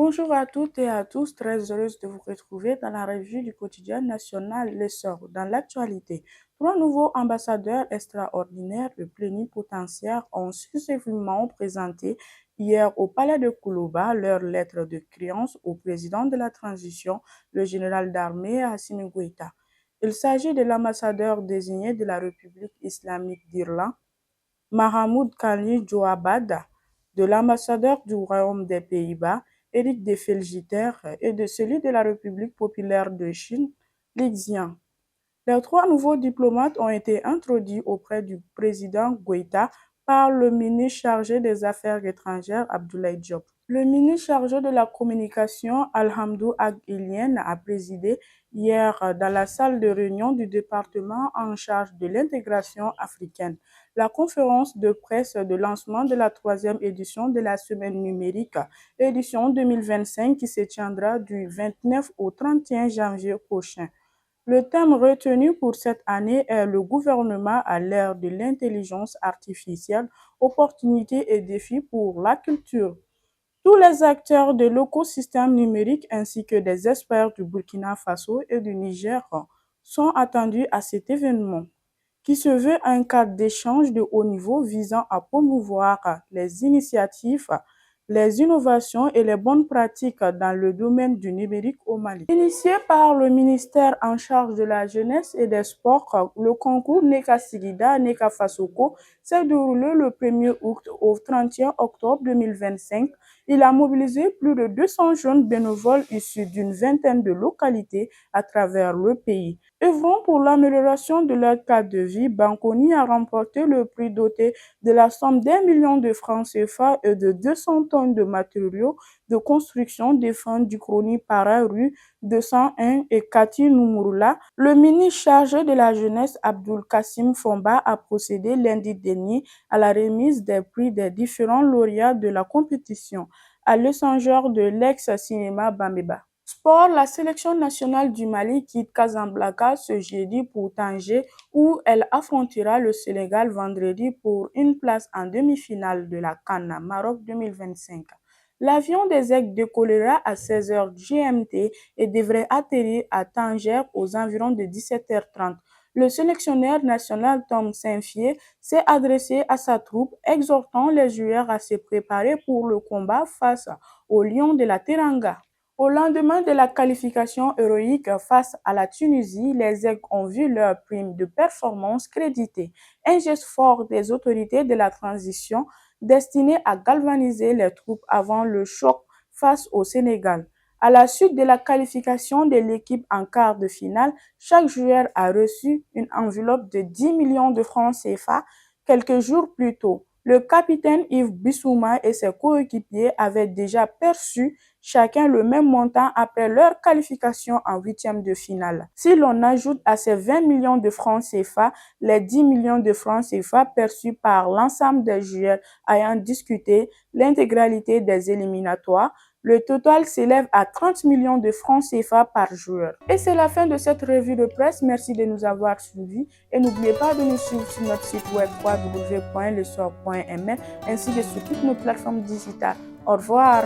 Bonjour à toutes et à tous, très heureuse de vous retrouver dans la revue du quotidien national L'Essor. Dans l'actualité, trois nouveaux ambassadeurs extraordinaires et plénipotentiaires ont successivement présenté hier au palais de Koulouba leur lettre de créance au président de la transition, le général d'armée Assimi Goïta. Il s'agit de l'ambassadeur désigné de la République islamique d'Irlande, Mahmoud Khalil Jouabad, de l'ambassadeur du Royaume des Pays-Bas, Éric de Felgiter, et de celui de la République populaire de Chine, Li Xian. Les trois nouveaux diplomates ont été introduits auprès du président Goïta par le ministre chargé des Affaires étrangères Abdoulaye Diop. Le ministre chargé de la communication Alhamdou Ag-Ilien a présidé hier dans la salle de réunion du département en charge de l'intégration africaine la conférence de presse de lancement de la troisième édition de la Semaine numérique, édition 2025 qui se tiendra du 29 au 31 janvier prochain. Le thème retenu pour cette année est le gouvernement à l'ère de l'intelligence artificielle, opportunités et défis pour la culture. Tous les acteurs de l'écosystème numérique ainsi que des experts du Burkina Faso et du Niger sont attendus à cet événement, qui se veut un cadre d'échange de haut niveau visant à promouvoir les initiatives, les innovations et les bonnes pratiques dans le domaine du numérique au Mali. Initié par le ministère en charge de la jeunesse et des sports, le concours Neka Sigida Neka Fasoko s'est déroulé le 1er août au 31 octobre 2025. Il a mobilisé plus de 200 jeunes bénévoles issus d'une vingtaine de localités à travers le pays. Œuvrant pour l'amélioration de leur cadre de vie, Banconi a remporté le prix doté de la somme d'1 million de francs CFA et de 200 tonnes de matériaux de construction défendus du Crony Para rue 201 et Kati Numurula. Le ministre chargé de la jeunesse Abdul Kassim Fomba a procédé lundi dernier à la remise des prix des différents lauréats de la compétition à l'échangeur de l'ex-cinéma Bameba. Sport, la sélection nationale du Mali quitte Casablanca ce jeudi pour Tanger où elle affrontera le Sénégal vendredi pour une place en demi-finale de la CAN Maroc 2025. L'avion des Aigles décollera à 16h GMT et devrait atterrir à Tanger aux environs de 17h30. Le sélectionneur national Tom Saint-Fier s'est adressé à sa troupe, exhortant les joueurs à se préparer pour le combat face aux Lions de la Teranga. Au lendemain de la qualification héroïque face à la Tunisie, les Aigles ont vu leur prime de performance créditée, un geste fort des autorités de la transition destiné à galvaniser les troupes avant le choc face au Sénégal. À la suite de la qualification de l'équipe en quart de finale, chaque joueur a reçu une enveloppe de 10 millions de francs CFA quelques jours plus tôt. Le capitaine Yves Bissouma et ses coéquipiers avaient déjà perçu chacun le même montant après leur qualification en huitième de finale. Si l'on ajoute à ces 20 millions de francs CFA les 10 millions de francs CFA perçus par l'ensemble des joueurs ayant discuté l'intégralité des éliminatoires, le total s'élève à 30 millions de francs CFA par joueur. Et c'est la fin de cette revue de presse. Merci de nous avoir suivis et n'oubliez pas de nous suivre sur notre site web www.lesor.ml ainsi que sur toutes nos plateformes digitales. Au revoir.